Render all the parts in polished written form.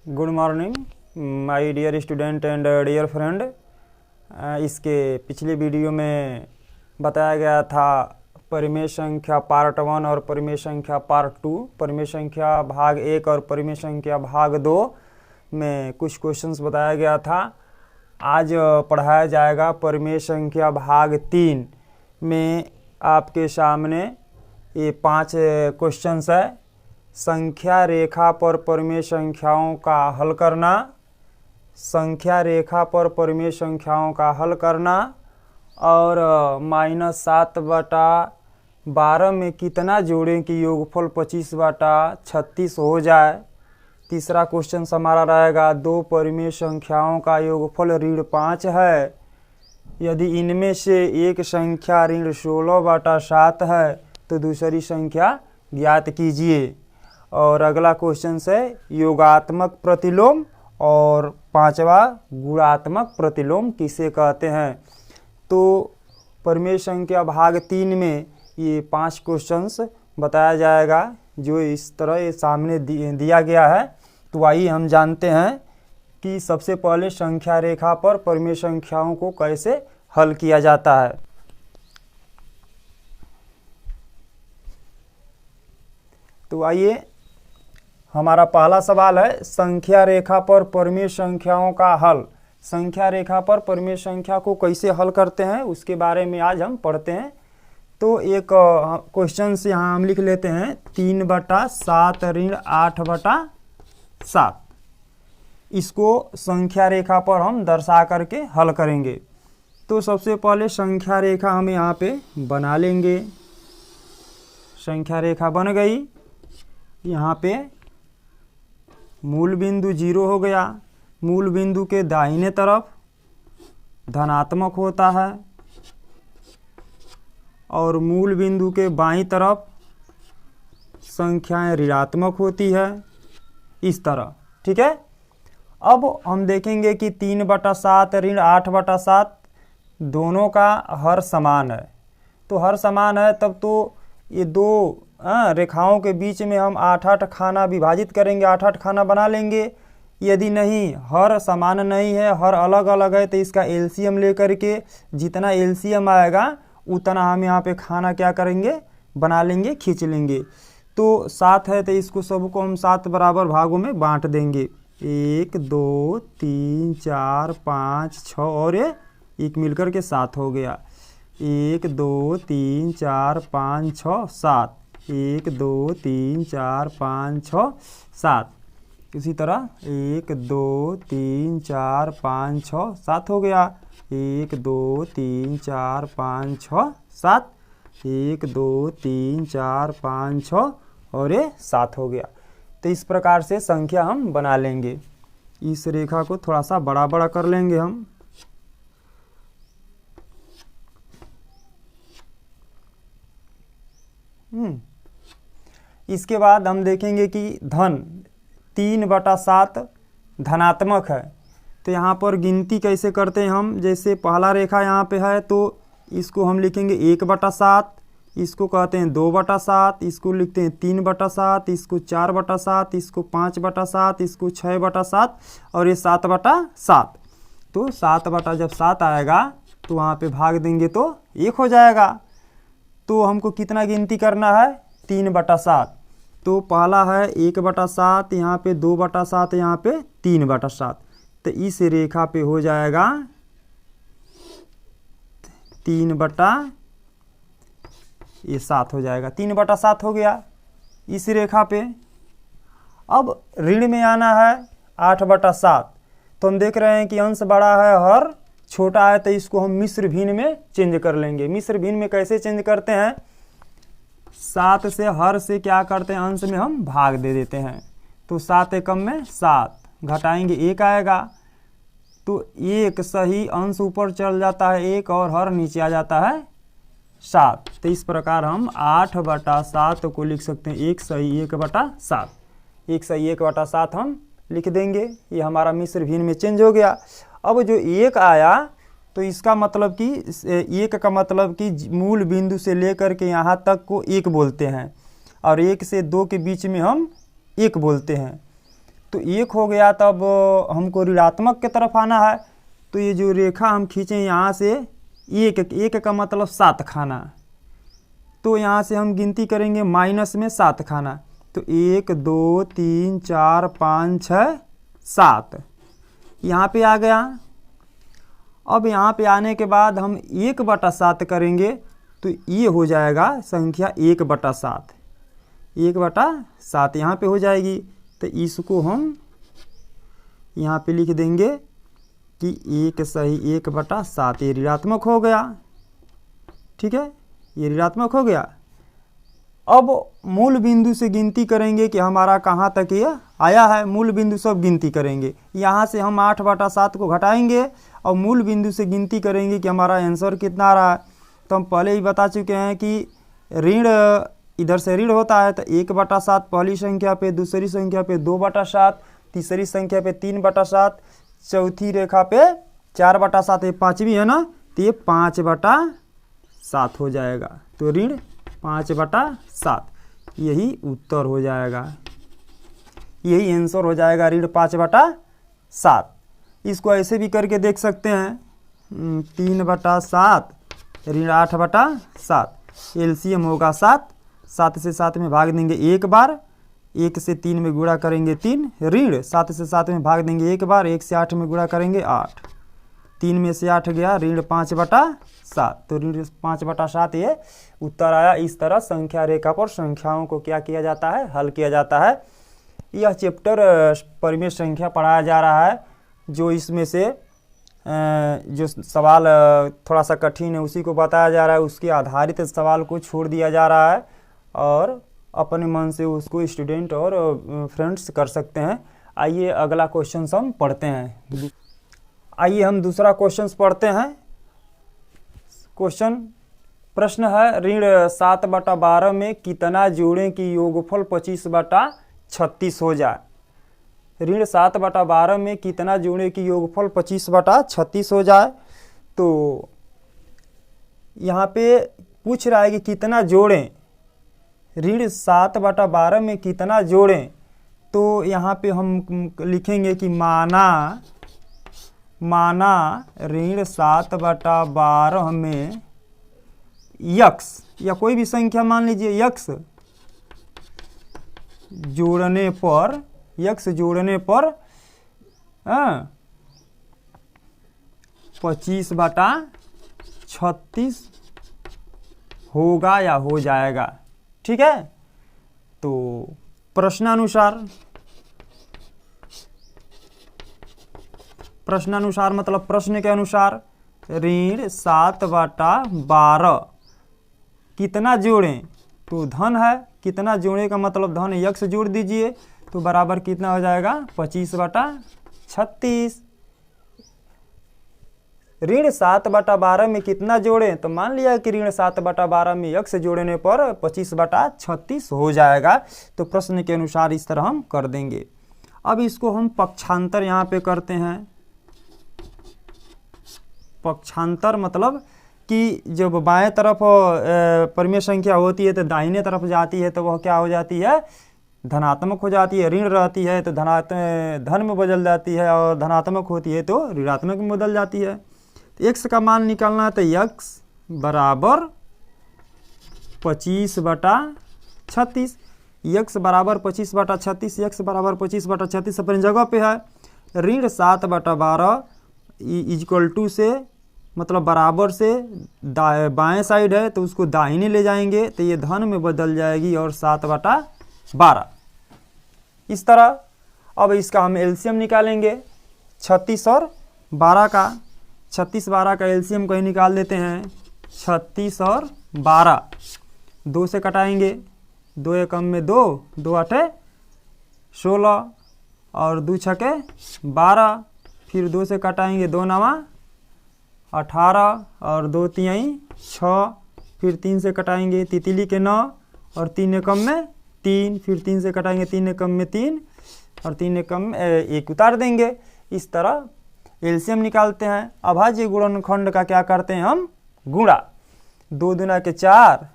Good morning my dear student and dear friend. इसके पिछले video में बताया गया था परिमेय संख्या पार्ट 1 और परिमेय संख्या पार्ट 2, परिमेय संख्या भाग 1 और परिमेय संख्या भाग 2 में कुछ क्वेश्चंस बताया गया था। आज पढ़ाया जाएगा परिमेय संख्या भाग 3 में। आपके सामने ये 5 क्वेश्चंस है। संख्या रेखा पर परिमेय संख्याओं का हल करना, संख्या रेखा पर परिमेय संख्याओं का हल करना और -7/12 में कितना जोड़ें कि योगफल 25/36 हो जाए। तीसरा क्वेश्चन हमारा रहेगा, दो परिमेय संख्याओं का योगफल ऋण 5 है, यदि इनमें से एक संख्या ऋण 16/7 है तो दूसरी संख्या ज्ञात कीजिए। और अगला क्वेश्चन है योगात्मक प्रतिलोम और 5वां गुणात्मक प्रतिलोम किसे कहते हैं। तो परिमेय संख्या भाग 3 में ये 5 क्वेश्चंस बताया जाएगा जो इस तरह ये सामने दिया गया है। तो आइए हम जानते हैं कि सबसे पहले संख्या रेखा पर परिमेय संख्याओं को कैसे हल किया जाता है। तो आइए, हमारा पहला सवाल है संख्या रेखा पर परिमेय संख्याओं का हल। संख्या रेखा पर परिमेय संख्या को कैसे हल करते हैं उसके बारे में आज हम पढ़ते हैं। तो एक क्वेश्चन से यहाँ हम लिख लेते हैं 3/7 ऋण 8/7। इसको संख्या रेखा पर हम दर्शा करके हल करेंगे। तो सबसे पहले संख्या रेखा हम यहाँ पे बना लेंगे। संख्या रेखा बन गई। यहाँ पे मूल बिंदु 0 हो गया। मूल बिंदु के दाहिने तरफ धनात्मक होता है और मूल बिंदु के बाईं तरफ संख्याएं ऋणात्मक होती है, इस तरह। ठीक है। अब हम देखेंगे कि 3/7 ऋण 8/7 दोनों का हर समान है। तो हर समान है तब तो ये दो रेखाओं के बीच में हम 8-8 खाना विभाजित करेंगे, 8-8 खाना बना लेंगे। यदि नहीं, हर समान नहीं है, हर अलग अलग है, तो इसका एलसीएम लेकर के जितना एलसीएम आएगा उतना हम यहाँ पे खाना क्या करेंगे, बना लेंगे, खींच लेंगे। तो 7 है तो इसको सबको हम 7 बराबर भागों में बांट देंगे। 1 2 3 4 5 6 और ये एक मिलकर के 7 हो गया। 1 2 3 4 5 6 7, 1 2 3 4 5 6 7। इसी तरह 1 2 3 4 5 6 7 हो गया। 1 2 3 4 5 6 7, 1 2 3 4 5 6 और ये 7 हो गया। तो इस प्रकार से संख्या हम बना लेंगे। इस रेखा को थोड़ा सा बड़ा बड़ा कर लेंगे हम। इसके बाद हम देखेंगे कि धन 3/7 धनात्मक है। तो यहाँ पर गिनती कैसे करते हैं हम। जैसे पहला रेखा यहाँ पे है तो इसको हम लिखेंगे 1/7, इसको कहते हैं 2/7, इसको लिखते हैं 3/7, इसको 4/7, इसको 5/7, इसको 6/7 और ये 7/7। तो 7/7 आएगा तो वहाँ पे भाग देंगे तो 1 हो जाएगा। तो हमको कितना गिनती करना है, 3/7। तो पहला है 1/7, यहाँ पे 2/7, यहाँ पे 3/7। तो इस रेखा पे हो जाएगा 3/7 हो जाएगा। 3/7 हो गया इस रेखा पे। अब ऋण में आना है 8/7। तो हम देख रहे हैं कि अंश बड़ा है, हर छोटा है, तो इसको हम मिश्र भिन्न में चेंज कर लेंगे। मिश्र भिन्न में कैसे चेंज करते हैं, 7 से हर से क्या करते हैं, अंश में हम भाग दे देते हैं। तो 7 एकम में 7, घटाएंगे 1 आएगा। तो 1 सही अंश ऊपर चल जाता है 1 और हर नीचे आ जाता है 7। तो इस प्रकार हम 8/7 को लिख सकते हैं 1 सही 1/7। 1 सही 1/7 हम लिख देंगे। ये हमारा मिश्र भिन्न में चेंज हो गया। अब जो 1 आया तो इसका मतलब कि 1 का मतलब कि मूल बिंदु से लेकर के यहाँ तक को 1 बोलते हैं और 1 से 2 के बीच में हम 1 बोलते हैं। तो 1 हो गया, तब हमको ऋणात्मक की तरफ आना है। तो ये जो रेखा हम खींचें यहाँ से, एक का मतलब 7 खाना, तो यहाँ से हम गिनती करेंगे माइनस में 7 खाना। तो 1 2 3 4 5 6 7 यहाँ पे आ गया। अब यहाँ पे आने के बाद हम 1/7 करेंगे, तो ये हो जाएगा संख्या 1/7। 1/7 यहाँ पे हो जाएगी। तो इसको हम यहाँ पे लिख देंगे कि 1 सही 1/7, ये ऋणात्मक हो गया। ठीक है, ये ऋणात्मक हो गया। अब मूल बिंदु से गिनती करेंगे कि हमारा कहाँ तक ये आया है। मूल बिंदु सब गिनती करेंगे। यहाँ से हम 8/7 को घटाएंगे और मूल बिंदु से गिनती करेंगे कि हमारा आंसर कितना आ रहा है। तो हम पहले ही बता चुके हैं कि ऋण इधर से ऋण होता है, तो 1/7 पहली संख्या पे, दूसरी संख्या पे 2/7, तीसरी संख्या पे 3/7, चौथी रेखा पे 4/7, ये पाँचवीं है ना, तो ये 5/7 हो जाएगा। तो ऋण 5/7 यही उत्तर हो जाएगा, यही आंसर हो जाएगा, ऋण 5/7। इसको ऐसे भी करके देख सकते हैं, 3/7 ऋण 8/7, एलसीएम होगा 7, 7 से 7 में भाग देंगे 1 बार, 1 से 3 में गुणा करेंगे 3, ऋण 7 से 7 में भाग देंगे 1 बार, 1 से 8 में गुणा करेंगे 8, 3 में से 8 गया, ऋण 5/7। तो ऋण 5/7 ये उत्तर आया। इस तरह संख्या रेखा पर संख्याओं को क्या किया जाता है, हल किया जाता है। यह चैप्टर परिमेय संख्या पढ़ाया जा रहा है। जो इसमें से जो सवाल थोड़ा सा कठिन है उसी को बताया जा रहा है, उसके आधारित सवाल को छोड़ दिया जा रहा है और अपने मन से उसको स्टूडेंट और फ्रेंड्स कर सकते हैं। आइए अगला क्वेश्चन हम पढ़ते हैं। आइए हम दूसरा क्वेश्चन पढ़ते हैं। प्रश्न है, ऋण 7/12 में कितना जोड़ें कि योगफल 25/36 हो जाए। ऋण 7/12 में कितना जोड़ें कि योगफल 25/36 हो जाए। तो यहाँ पे पूछ रहा है कि कितना जोड़ें, ऋण 7/12 में कितना जोड़ें। तो यहाँ पे हम लिखेंगे कि माना ऋण 7/12 में यक्स या कोई भी संख्या मान लीजिए यक्स जोड़ने पर 25/36 होगा या हो जाएगा। ठीक है, तो प्रश्नानुसार मतलब प्रश्न के अनुसार ऋण 7/12 कितना जोड़ें, तो धन है, कितना जोड़े का मतलब धन यक्स जोड़ दीजिए, तो बराबर कितना हो जाएगा 25/36। ऋण 7/12 में कितना जोड़ें, तो मान लिया कि ऋण 7/12 में यक्स जोड़ने पर 25/36 हो जाएगा। तो प्रश्न के अनुसार इस तरह हम कर देंगे। अब इसको हम पक्षांतर यहाँ पे करते हैं। पक्षांतर मतलब कि जब बाएं तरफ परिमेय संख्या होती है तो दाहिने तरफ जाती है तो वह क्या हो जाती है, धनात्मक हो जाती है। ऋण रहती है तो धन में बदल जाती है और धनात्मक होती है तो ऋणात्मक में बदल जाती है। तो x का मान निकालना है तो x बराबर 25/36, x बराबर 25/36, x बराबर 25/36 अपनी जगह पे है। ऋण 7/12 इक्वल टू से मतलब बराबर से बाएं साइड है तो उसको दाहिने ले जाएंगे तो ये धन में बदल जाएगी और 7/12 इस तरह। अब इसका हम एलसीएम निकालेंगे 36 और 12 का। 36-12 का एलसीएम कहीं निकाल देते हैं। 36 और 12 2 से कटाएंगे, 2 एकम में 2, 2 8 16 और 2 छके 12, फिर 2 से कटाएंगे, 2 9 18 और 2 3 6, फिर 3 से कटाएंगे, तितली के 9 और 3 एकम में 3, फिर 3 से कटाएंगे, 3 एकम में 3 और 3 एकम में 1 उतार देंगे। इस तरह एलसीएम निकालते हैं। अभाज्य गुणनखंड का क्या करते हैं हम, गुणा। 2 दूना के 4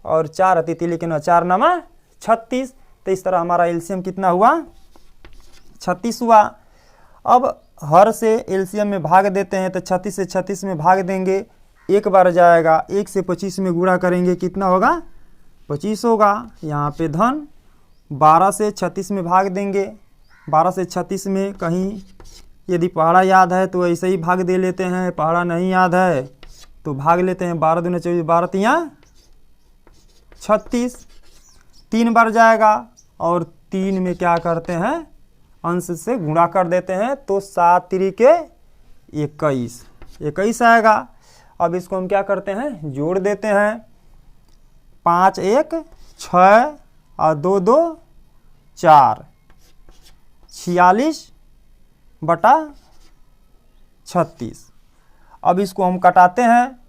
और 4 तितली के 9, 4 9 36। तो इस तरह हमारा एलसीएम कितना हुआ 36 हुआ। अब हर से एलसीएम में भाग देते हैं तो 36 से 36 में भाग देंगे, एक बार जाएगा, 1 से 25 में गुणा करेंगे, कितना होगा 25 होगा। यहाँ पे धन 12 से 36 में भाग देंगे, 12 से 36 में कहीं यदि पहाड़ा याद है तो ऐसे ही भाग दे लेते हैं, पहाड़ा नहीं याद है तो भाग लेते हैं, 12 दूनी 24, 12 तियाँ 36, 3 बार जाएगा और 3 में क्या करते हैं अंश से गुणा कर देते हैं तो 7 तिरिके 21 आएगा। अब इसको हम क्या करते हैं जोड़ देते हैं, 5 1 6 और 2 2 4, 46/36। अब इसको हम कटाते हैं,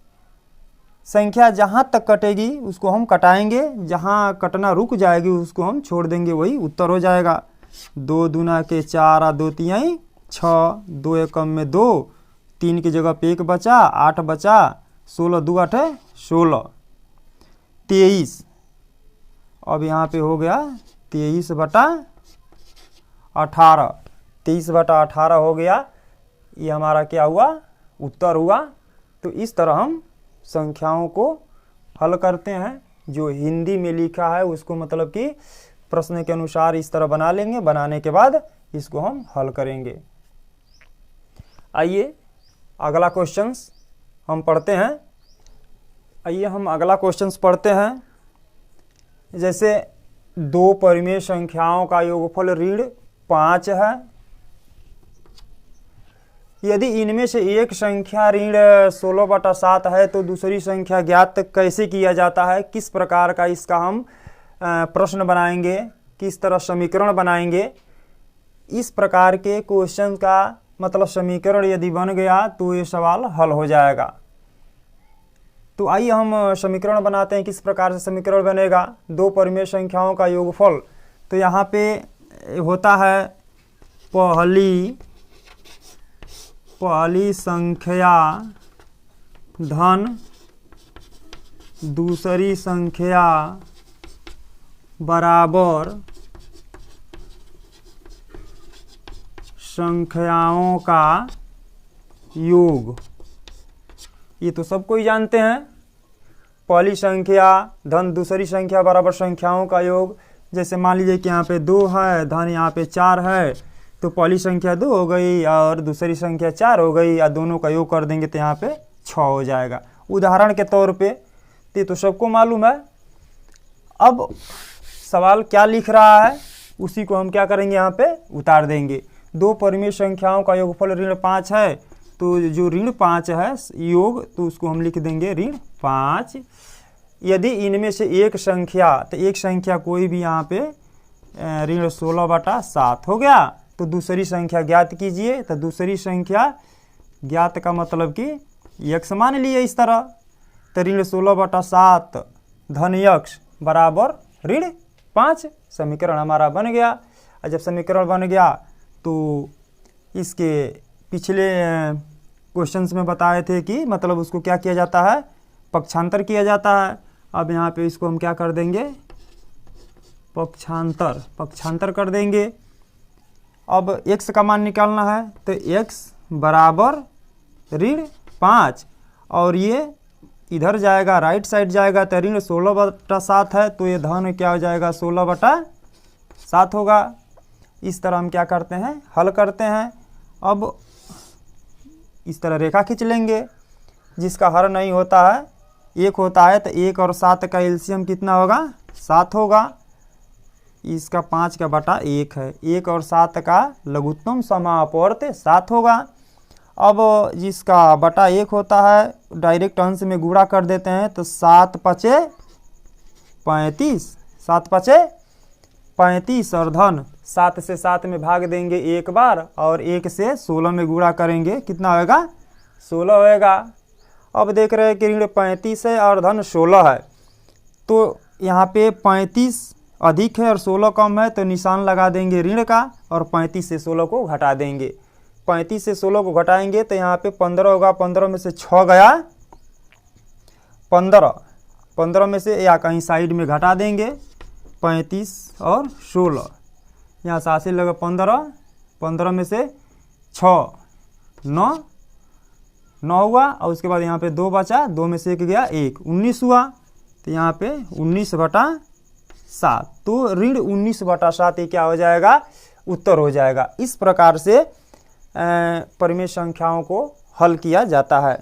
संख्या जहाँ तक कटेगी उसको हम कटाएंगे, जहाँ कटना रुक जाएगी उसको हम छोड़ देंगे, वही उत्तर हो जाएगा। 2 दूना के 4 और 2 तिहाई 6, 2 एकम में 2, 3 की जगह पे 1 बचा, 8 बचा, 16 2 8 16, 23। अब यहाँ पे हो गया 23/18, 23/18 हो गया। ये हमारा क्या हुआ उत्तर हुआ। तो इस तरह हम संख्याओं को हल करते हैं, जो हिंदी में लिखा है उसको मतलब कि प्रश्न के अनुसार इस तरह बना लेंगे, बनाने के बाद इसको हम हल करेंगे। आइए अगला क्वेश्चंस हम पढ़ते हैं। आइए हम अगला क्वेश्चंस पढ़ते हैं। जैसे 2 परिमेय संख्याओं का योगफल ऋण 5 है, यदि इनमें से एक संख्या ऋण 16/7 है तो दूसरी संख्या ज्ञात कैसे किया जाता है, किस प्रकार का इसका हम प्रश्न बनाएंगे, किस तरह समीकरण बनाएंगे। इस प्रकार के क्वेश्चन का मतलब समीकरण यदि बन गया तो ये सवाल हल हो जाएगा। तो आइए हम समीकरण बनाते हैं। किस प्रकार से समीकरण बनेगा, 2 परिमेय संख्याओं का योगफल। तो यहाँ पे होता है पहली संख्या धन दूसरी संख्या बराबर संख्याओं का योग। ये तो सब कोई जानते हैं, पहली संख्या धन दूसरी संख्या बराबर संख्याओं का योग। जैसे मान लीजिए कि यहाँ पे 2 है, धन यहाँ पे 4 है, तो पहली संख्या 2 हो गई और दूसरी संख्या 4 हो गई, और दोनों का योग कर देंगे तो यहाँ पे 6 हो जाएगा, उदाहरण के तौर पे। तो सबको मालूम है। अब सवाल क्या लिख रहा है उसी को हम क्या करेंगे यहाँ पे उतार देंगे। 2 परिमेय संख्याओं का योगफल ऋण 5 है, तो जो ऋण 5 है योग, तो उसको हम लिख देंगे ऋण 5। यदि इनमें से एक संख्या, तो एक संख्या कोई भी यहाँ पे ऋण 16/7 हो गया, तो दूसरी संख्या ज्ञात कीजिए। तो दूसरी संख्या ज्ञात का मतलब कि यक्ष मान लिए इस तरह। तो ऋण 16/7 धन यक्ष बराबर ऋण 5, समीकरण हमारा बन गया। और जब समीकरण बन गया तो इसके पिछले क्वेश्चंस में बताए थे कि मतलब उसको क्या किया जाता है, पक्षांतर किया जाता है। अब यहाँ पे इसको हम क्या कर देंगे, पक्षांतर कर देंगे। अब x का मान निकालना है, तो x बराबर ऋण 5, और ये इधर जाएगा, राइट साइड जाएगा, तो ऋण 16/7 है, तो ये धन क्या हो जाएगा 16/7 होगा। इस तरह हम क्या करते हैं हल करते हैं। अब इस तरह रेखा खींच लेंगे, जिसका हर नहीं होता है 1 होता है, तो 1 और 7 का एलसीएम कितना होगा 7 होगा। इसका 5 का बटा 1 है, 1 और 7 का लघुत्तम समापवर्त 7 होगा। अब जिसका बटा 1 होता है डायरेक्ट अंश में गुणा कर देते हैं, तो 7 5 35, 7 5 35, और धन 7 से 7 में भाग देंगे एक बार, और 1 से 16 में गुणा करेंगे, कितना होएगा 16 होएगा। अब देख रहे हैं कि ऋण 35 है और धन 16 है, तो यहाँ पे 35 अधिक है और 16 कम है, तो निशान लगा देंगे ऋण का, और 35 से 16 को घटा देंगे। 35 से 16 को घटाएंगे तो यहाँ पे 15 होगा, 15 में से 6 गया 15, 15 में से या कहीं साइड में घटा देंगे 35 और 16, यहाँ 87 लगा 15 15 में से 6 9 9 हुआ, और उसके बाद यहाँ पे 2 बचा, 2 में से 1 गया 1 19 हुआ। तो यहाँ पे 19/7, तो ऋण 19/7 ये क्या हो जाएगा, उत्तर हो जाएगा। इस प्रकार से परिमेय संख्याओं को हल किया जाता है।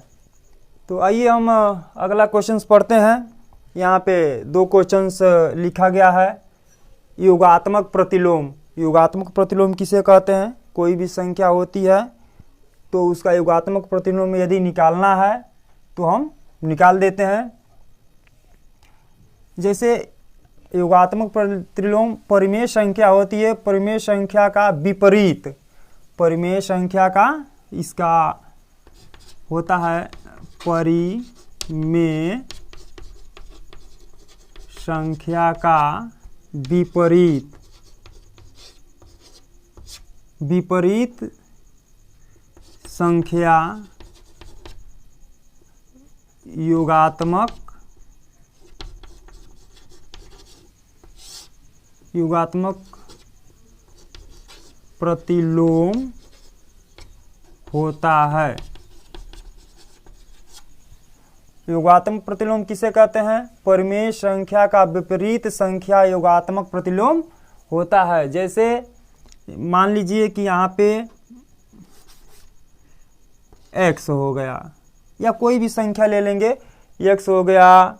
तो आइए हम अगला क्वेश्चन पढ़ते हैं। यहाँ पे 2 क्वेश्चंस लिखा गया है। योगात्मक प्रतिलोम, योगात्मक प्रतिलोम किसे कहते हैं? कोई भी संख्या होती है तो उसका योगात्मक प्रतिलोम यदि निकालना है तो हम निकाल देते हैं। जैसे योगात्मक प्रतिलोम परिमेय संख्या होती है, परिमेय संख्या का विपरीत, परिमेय संख्या का इसका होता है परिमेय संख्या का विपरीत, विपरीत संख्या योगात्मक प्रतिलोम होता है। योगात्मक प्रतिलोम किसे कहते हैं? परिमेय संख्या का विपरीत संख्या योगात्मक प्रतिलोम होता है। जैसे मान लीजिए कि यहाँ पे x हो गया, या कोई भी संख्या ले लेंगे, x हो गया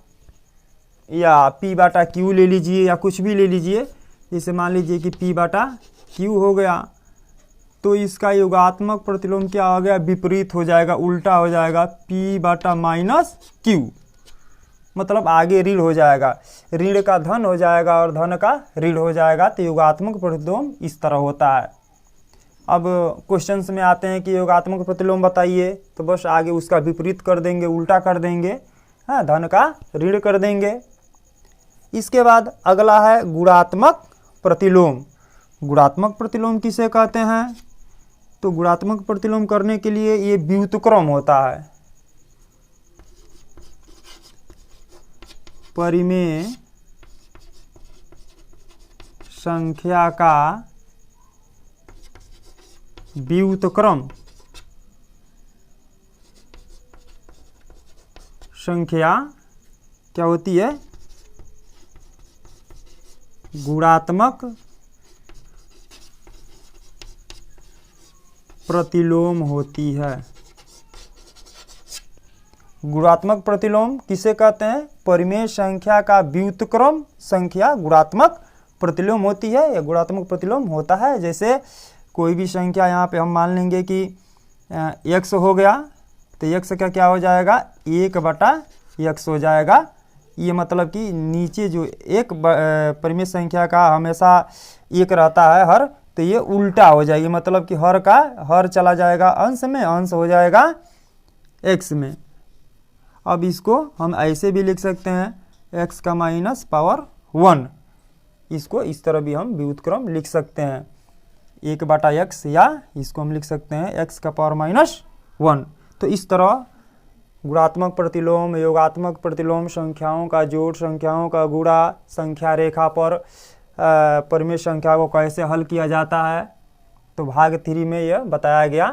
या p/q ले लीजिए, या कुछ भी ले लीजिए। जैसे मान लीजिए कि p/q हो गया, तो इसका योगात्मक प्रतिलोम क्या हो गया, विपरीत हो जाएगा, उल्टा हो जाएगा, p/-q, मतलब आगे ऋण हो जाएगा, ऋण का धन हो जाएगा और धन का ऋण हो जाएगा। तो योगात्मक प्रतिलोम इस तरह होता है। अब क्वेश्चंस में आते हैं कि योगात्मक प्रतिलोम बताइए, तो बस आगे उसका विपरीत कर देंगे, उल्टा कर देंगे, हाँ, धन का ऋण कर देंगे। इसके बाद अगला है गुणात्मक प्रतिलोम। गुणात्मक प्रतिलोम किसे कहते हैं? तो गुणात्मक प्रतिलोम करने के लिए ये व्युत्क्रम होता है। परिमेय संख्या का व्युत्क्रम संख्या क्या होती है? गुणात्मक प्रतिलोम होती है। गुणात्मक प्रतिलोम किसे कहते हैं? परिमेय संख्या का व्युत्क्रम संख्या गुणात्मक प्रतिलोम होती है, या गुणात्मक प्रतिलोम होता है। जैसे कोई भी संख्या यहाँ पे हम मान लेंगे कि x हो गया, तो x का क्या हो जाएगा, 1/x हो जाएगा। ये मतलब कि नीचे जो एक परिमेय संख्या का हमेशा 1 रहता है हर, तो ये उल्टा हो जाएगी, मतलब कि हर का हर चला जाएगा अंश में, अंश हो जाएगा x में। अब इसको हम ऐसे भी लिख सकते हैं, x का -1, इसको इस तरह भी हम व्युत्क्रम लिख सकते हैं, 1/x, या इसको हम लिख सकते हैं x का पावर -1। तो इस तरह गुणात्मक प्रतिलोम, योगात्मक प्रतिलोम, संख्याओं का जोड़, संख्याओं का गुणा, संख्या रेखा पर परिमेय संख्या को कैसे हल किया जाता है, तो भाग 3 में यह बताया गया।